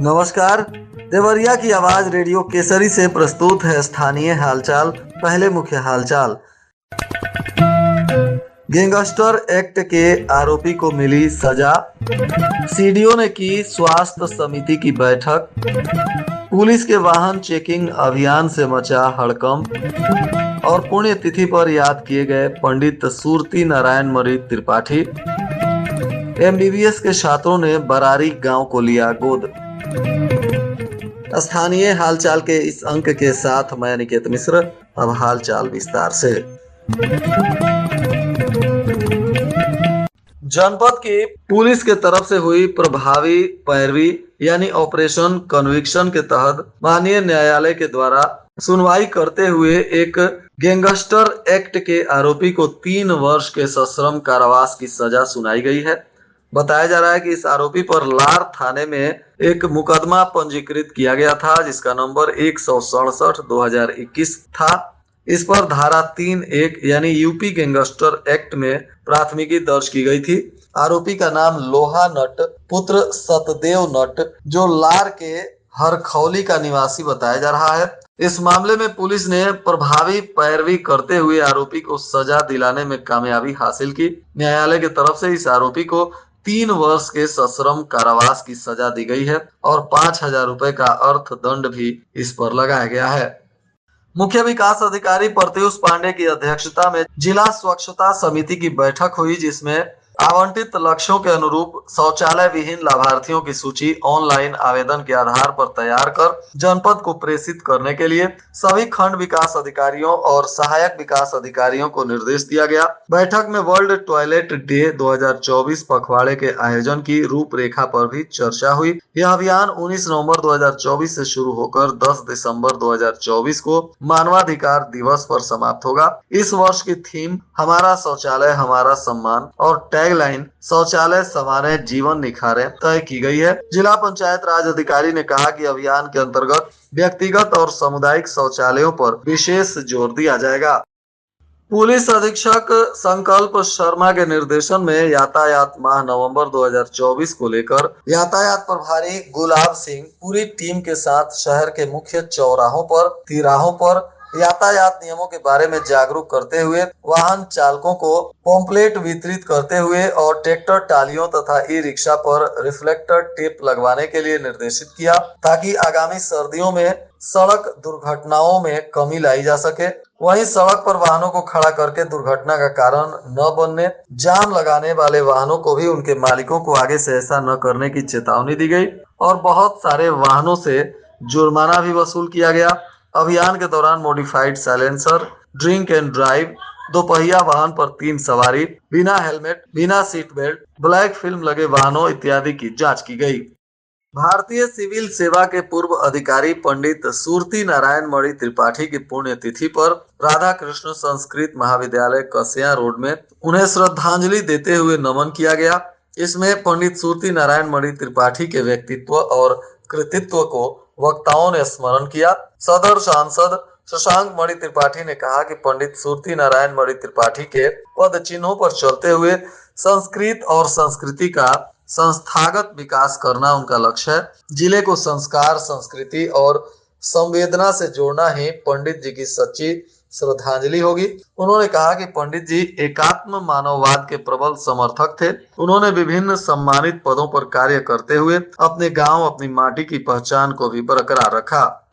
नमस्कार। देवरिया की आवाज रेडियो केसरी से प्रस्तुत है स्थानीय हालचाल। पहले मुख्य हालचाल। गैंगस्टर एक्ट के आरोपी को मिली सजा। सीडीओ ने की स्वास्थ्य समिति की बैठक। पुलिस के वाहन चेकिंग अभियान से मचा हड़कंप। और पुण्यतिथि पर याद किए गए पंडित सुरती नारायण मणि त्रिपाठी। एमबीबीएस के छात्रों ने बरारी गांव को लिया गोद। स्थानीय हालचाल के इस अंक के साथ मैं निकेत मिश्र। अब हालचाल विस्तार से। जनपद की पुलिस के तरफ से हुई प्रभावी पैरवी यानी ऑपरेशन कन्विक्शन के तहत माननीय न्यायालय के द्वारा सुनवाई करते हुए एक गैंगस्टर एक्ट के आरोपी को 3 वर्ष के सश्रम कारावास की सजा सुनाई गई है। बताया जा रहा है कि इस आरोपी पर लार थाने में एक मुकदमा पंजीकृत किया गया था, जिसका नंबर 167/2021 था। इस पर धारा 3(1) यानी यूपी गैंगस्टर एक्ट में प्राथमिकी दर्ज की गई थी। आरोपी का नाम लोहा नट पुत्र सतदेव नट, जो लार के हरखौली का निवासी बताया जा रहा है। इस मामले में पुलिस ने प्रभावी पैरवी करते हुए आरोपी को सजा दिलाने में कामयाबी हासिल की। न्यायालय की तरफ से इस आरोपी को 3 वर्ष के सश्रम कारावास की सजा दी गई है और 5,000 रुपए का अर्थदंड भी इस पर लगाया गया है। मुख्य विकास अधिकारी प्रत्युष पांडे की अध्यक्षता में जिला स्वच्छता समिति की बैठक हुई, जिसमें आवंटित लक्ष्यों के अनुरूप शौचालय विहीन लाभार्थियों की सूची ऑनलाइन आवेदन के आधार पर तैयार कर जनपद को प्रेषित करने के लिए सभी खंड विकास अधिकारियों और सहायक विकास अधिकारियों को निर्देश दिया गया। बैठक में वर्ल्ड टॉयलेट डे 2024 पखवाड़े के आयोजन की रूपरेखा पर भी चर्चा हुई। यह अभियान 19 नवंबर 2024 से शुरू होकर 10 दिसंबर 2024 को मानवाधिकार दिवस पर समाप्त होगा। इस वर्ष की थीम हमारा शौचालय हमारा सम्मान और टैगलाइन शौचालय संवारे जीवन निखारे तय की गई है। जिला पंचायत राज अधिकारी ने कहा कि अभियान के अंतर्गत व्यक्तिगत और सामुदायिक शौचालयों पर विशेष जोर दिया जाएगा। पुलिस अधीक्षक संकल्प शर्मा के निर्देशन में यातायात माह नवंबर 2024 को लेकर यातायात प्रभारी गुलाब सिंह पूरी टीम के साथ शहर के मुख्य चौराहों पर, तिराहों पर यातायात नियमों के बारे में जागरूक करते हुए वाहन चालकों को पॉम्पलेट वितरित करते हुए और ट्रैक्टर टालियों तथा ई रिक्शा पर रिफ्लेक्टर टेप लगवाने के लिए निर्देशित किया, ताकि आगामी सर्दियों में सड़क दुर्घटनाओं में कमी लाई जा सके। वहीं सड़क पर वाहनों को खड़ा करके दुर्घटना का कारण न बनने, जाम लगाने वाले वाहनों को भी उनके मालिकों को आगे से ऐसा न करने की चेतावनी दी गई और बहुत सारे वाहनों से जुर्माना भी वसूल किया गया। अभियान के दौरान modified silencer, drink and drive, दोपहिया वाहन पर 3 सवारी, बिना हेलमेट, बिना सीट बेल्ट, ब्लैक फिल्म लगे वाहनों इत्यादि की जांच की गई। भारतीय सिविल सेवा के पूर्व अधिकारी पंडित सुरती नारायण मणि त्रिपाठी की पुण्यतिथि पर राधा कृष्ण संस्कृत महाविद्यालय कसिया रोड में उन्हें श्रद्धांजलि देते हुए नमन किया गया। इसमें पंडित सुरती नारायण मणि त्रिपाठी के व्यक्तित्व और कृतित्व को वक्ताओं ने स्मरण किया। सदर सांसद शशांक मणि त्रिपाठी ने कहा कि पंडित सुरती नारायण मणि त्रिपाठी के पद चिन्हों पर चलते हुए संस्कृत और संस्कृति का संस्थागत विकास करना उनका लक्ष्य है। जिले को संस्कार, संस्कृति और संवेदना से जोड़ना ही पंडित जी की सच्ची श्रद्धांजलि होगी। उन्होंने कहा कि पंडित जी एकात्म मानववाद के प्रबल समर्थक थे। उन्होंने विभिन्न सम्मानित पदों पर कार्य करते हुए अपने गांव, अपनी माटी की पहचान को भी बरकरार रखा।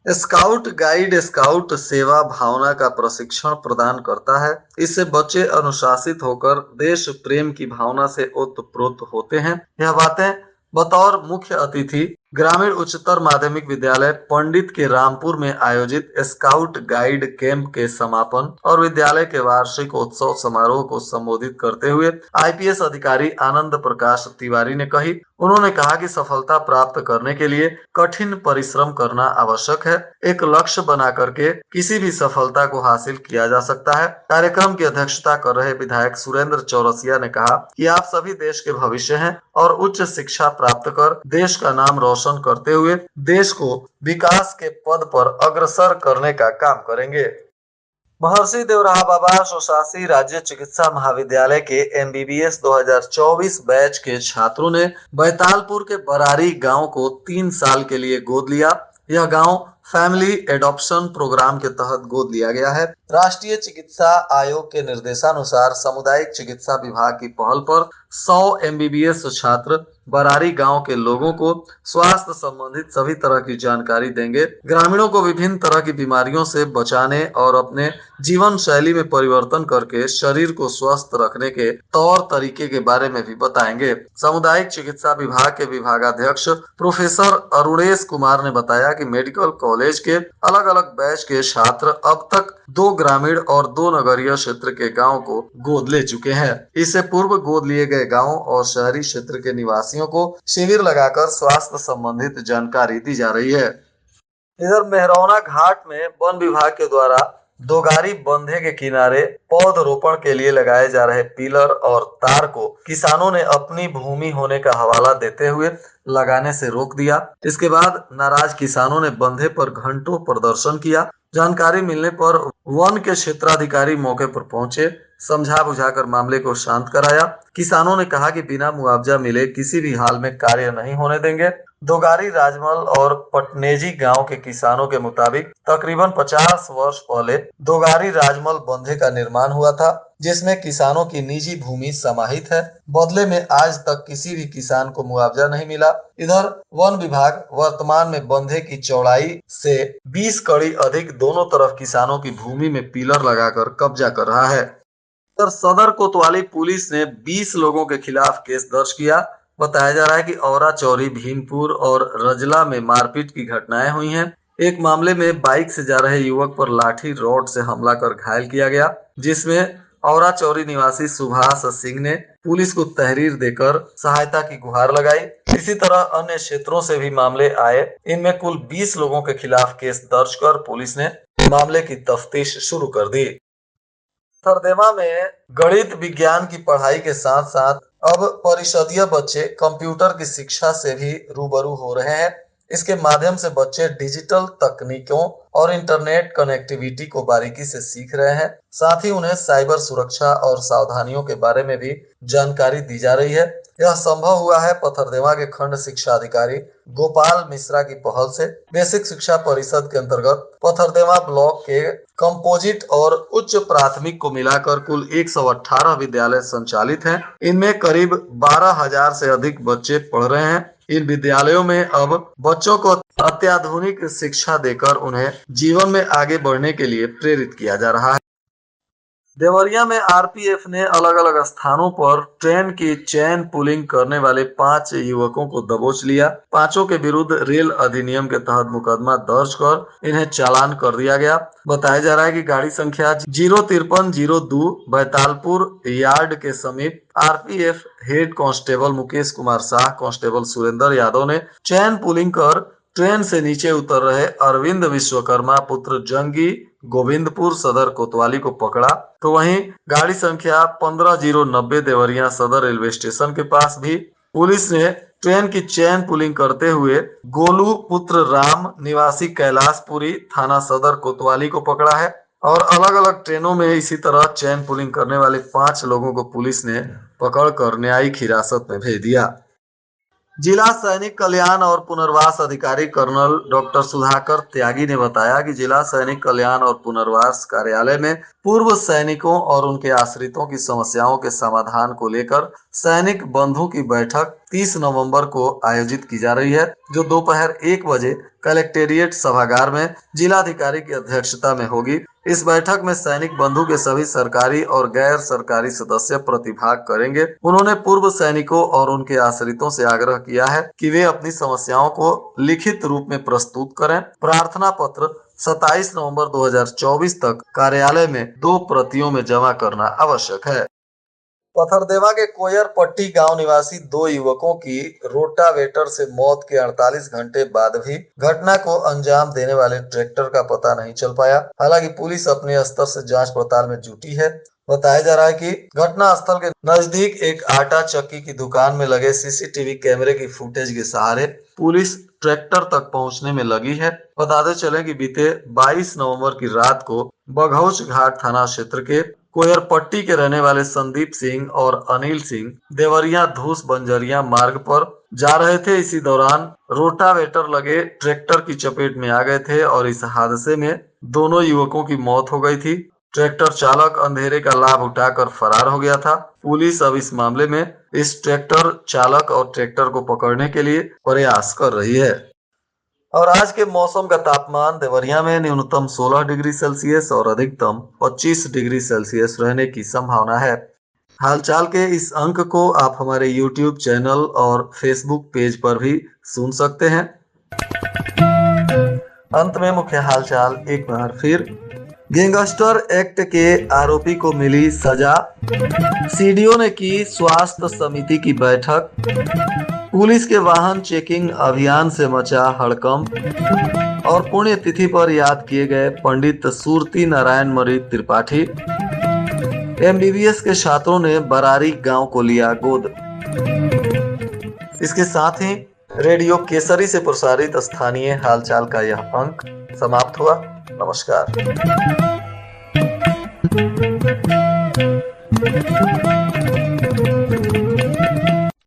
स्काउट गाइड स्काउट सेवा भावना का प्रशिक्षण प्रदान करता है। इससे बच्चे अनुशासित होकर देश प्रेम की भावना से ओतप्रोत होते हैं। यह बातें बतौर मुख्य अतिथि ग्रामीण उच्चतर माध्यमिक विद्यालय पंडित के रामपुर में आयोजित स्काउट गाइड कैंप के समापन और विद्यालय के वार्षिक उत्सव समारोह को संबोधित करते हुए आईपीएस अधिकारी आनंद प्रकाश तिवारी ने कही। उन्होंने कहा कि सफलता प्राप्त करने के लिए कठिन परिश्रम करना आवश्यक है। एक लक्ष्य बना करके किसी भी सफलता को हासिल किया जा सकता है। कार्यक्रम की अध्यक्षता कर रहे विधायक सुरेंद्र चौरसिया ने कहा कि आप सभी देश के भविष्य हैं और उच्च शिक्षा प्राप्त कर देश का नाम रोशन करते हुए देश को विकास के पद पर अग्रसर करने का काम करेंगे। महर्षि देवराहा बाबा स्वशासी राज्य चिकित्सा महाविद्यालय के एमबीबीएस 2024 बैच के छात्रों ने बैतालपुर के बरारी गांव को 3 साल के लिए गोद लिया। यह गांव फैमिली एडॉप्शन प्रोग्राम के तहत गोद लिया गया है। राष्ट्रीय चिकित्सा आयोग के निर्देशानुसार सामुदायिक चिकित्सा विभाग की पहल पर 100 एमबीबीएस छात्र बरारी गांव के लोगों को स्वास्थ्य संबंधित सभी तरह की जानकारी देंगे। ग्रामीणों को विभिन्न तरह की बीमारियों से बचाने और अपने जीवन शैली में परिवर्तन करके शरीर को स्वस्थ रखने के तौर तरीके के बारे में भी बताएंगे। सामुदायिक चिकित्सा विभाग के विभागाध्यक्ष प्रोफेसर अरुणेश कुमार ने बताया कि मेडिकल कॉलेज के अलग अलग बैच के छात्र अब तक 2 ग्रामीण और 2 नगरीय क्षेत्र के गांव को गोद ले चुके हैं। इससे पूर्व गोद लिए गए गांव और शहरी क्षेत्र के निवासियों को शिविर लगाकर स्वास्थ्य संबंधित जानकारी दी जा रही है। इधर मेहरौना घाट में वन विभाग के द्वारा दोगारी बंधे के किनारे पौधरोपण के लिए लगाए जा रहे पिलर और तार को किसानों ने अपनी भूमि होने का हवाला देते हुए लगाने से रोक दिया। इसके बाद नाराज किसानों ने बंधे पर घंटों प्रदर्शन किया। जानकारी मिलने पर वन के क्षेत्राधिकारी मौके पर पहुंचे, समझा बुझाकर मामले को शांत कराया। किसानों ने कहा कि बिना मुआवजा मिले किसी भी हाल में कार्य नहीं होने देंगे। दोगारी राजमल और पटनेजी गांव के किसानों के मुताबिक तकरीबन 50 वर्ष पहले दोगारी राजमल बंधे का निर्माण हुआ था, जिसमें किसानों की निजी भूमि समाहित है। बदले में आज तक किसी भी किसान को मुआवजा नहीं मिला। इधर वन विभाग वर्तमान में बंधे की चौड़ाई से 20 कड़ी अधिक दोनों तरफ किसानों की भूमि में पिलर लगाकर कब्जा कर रहा है। इधर सदर कोतवाली पुलिस ने 20 लोगों के खिलाफ केस दर्ज किया। बताया जा रहा है कि औरा चौरी, भीमपुर और रजला में मारपीट की घटनाएं हुई हैं। एक मामले में बाइक से जा रहे युवक पर लाठी रॉड से हमला कर घायल किया गया, जिसमें औरा चौरी निवासी सुभाष सिंह ने पुलिस को तहरीर देकर सहायता की गुहार लगाई। इसी तरह अन्य क्षेत्रों से भी मामले आए। इनमें कुल 20 लोगों के खिलाफ केस दर्ज कर पुलिस ने मामले की तफ्तीश शुरू कर दी। सरदेवा में गणित विज्ञान की पढ़ाई के साथ साथ अब परिषदीय बच्चे कंप्यूटर की शिक्षा से भी रूबरू हो रहे हैं। इसके माध्यम से बच्चे डिजिटल तकनीकों और इंटरनेट कनेक्टिविटी को बारीकी से सीख रहे हैं। साथ ही उन्हें साइबर सुरक्षा और सावधानियों के बारे में भी जानकारी दी जा रही है। यह संभव हुआ है पथरदेवा के खंड शिक्षा अधिकारी गोपाल मिश्रा की पहल से। बेसिक शिक्षा परिषद के अंतर्गत पथरदेवा ब्लॉक के कंपोजिट और उच्च प्राथमिक को मिलाकर कुल 118 विद्यालय संचालित हैं। इनमें करीब 12,000 से अधिक बच्चे पढ़ रहे हैं। इन विद्यालयों में अब बच्चों को अत्याधुनिक शिक्षा देकर उन्हें जीवन में आगे बढ़ने के लिए प्रेरित किया जा रहा है। देवरिया में आरपीएफ ने अलग अलग स्थानों पर ट्रेन की चेन पुलिंग करने वाले 5 युवकों को दबोच लिया। पांचों के विरुद्ध रेल अधिनियम के तहत मुकदमा दर्ज कर इन्हें चालान कर दिया गया। बताया जा रहा है कि गाड़ी संख्या 05302 बैतालपुर यार्ड के समीप RPF head constable Mukesh Kumar Shah, constable Surendra Yadav ने चेन पुलिंग कर ट्रेन से नीचे उतर रहे अरविंद विश्वकर्मा पुत्र जंगी गोविंदपुर सदर कोतवाली को पकड़ा। तो वहीं गाड़ी संख्या 15090 देवरिया सदर रेलवे स्टेशन के पास भी पुलिस ने ट्रेन की चेन पुलिंग करते हुए गोलू पुत्र राम निवासी कैलाशपुरी थाना सदर कोतवाली को पकड़ा है। और अलग अलग ट्रेनों में इसी तरह चेन पुलिंग करने वाले 5 लोगों को पुलिस ने पकड़कर न्यायिक हिरासत में भेज दिया। जिला सैनिक कल्याण और पुनर्वास अधिकारी कर्नल डॉक्टर सुधाकर त्यागी ने बताया कि जिला सैनिक कल्याण और पुनर्वास कार्यालय में पूर्व सैनिकों और उनके आश्रितों की समस्याओं के समाधान को लेकर सैनिक बंधु की बैठक 30 नवंबर को आयोजित की जा रही है, जो दोपहर 1 बजे कलेक्टेरिएट सभागार में जिलाधिकारी की अध्यक्षता में होगी। इस बैठक में सैनिक बंधु के सभी सरकारी और गैर सरकारी सदस्य प्रतिभाग करेंगे। उन्होंने पूर्व सैनिकों और उनके आश्रितों से आग्रह किया है कि वे अपनी समस्याओं को लिखित रूप में प्रस्तुत करें। प्रार्थना पत्र 27 नवंबर 2024 तक कार्यालय में 2 प्रतियों में जमा करना आवश्यक है। पथरदेवा के कोयर पट्टी गांव निवासी 2 युवकों की रोटावेटर से मौत के 48 घंटे बाद भी घटना को अंजाम देने वाले ट्रैक्टर का पता नहीं चल पाया। हालांकि पुलिस अपने स्तर से जांच पड़ताल में जुटी है। बताया जा रहा है कि घटना स्थल के नजदीक एक आटा चक्की की दुकान में लगे सीसीटीवी कैमरे की फुटेज के सहारे पुलिस ट्रैक्टर तक पहुंचने में लगी है। बताते चले कि बीते 22 नवंबर की रात को बघौच घाट थाना क्षेत्र के कोयरपट्टी के रहने वाले संदीप सिंह और अनिल सिंह देवरिया धूस बंजरिया मार्ग पर जा रहे थे। इसी दौरान रोटावेटर लगे ट्रैक्टर की चपेट में आ गए थे और इस हादसे में दोनों युवकों की मौत हो गई थी। ट्रैक्टर चालक अंधेरे का लाभ उठाकर फरार हो गया था। पुलिस अब इस मामले में इस ट्रैक्टर चालक और ट्रैक्टर को पकड़ने के लिए प्रयास कर रही है। और आज के मौसम का तापमान देवरिया में न्यूनतम 16 डिग्री सेल्सियस और अधिकतम 25 डिग्री सेल्सियस रहने की संभावना है। हालचाल के इस अंक को आप हमारे YouTube चैनल और Facebook पेज पर भी सुन सकते हैं। अंत में मुख्य हालचाल एक बार फिर। गैंगस्टर एक्ट के आरोपी को मिली सजा। सीडीओ ने की स्वास्थ्य समिति की बैठक। पुलिस के वाहन चेकिंग अभियान से मचा हड़कंप। और पुण्यतिथि पर याद किए गए पंडित सुरती नारायण मरी त्रिपाठी। एमबीबीएस के छात्रों ने बरारी गांव को लिया गोद। इसके साथ ही रेडियो केसरी से प्रसारित स्थानीय हालचाल का यह अंक समाप्त हुआ। नमस्कार।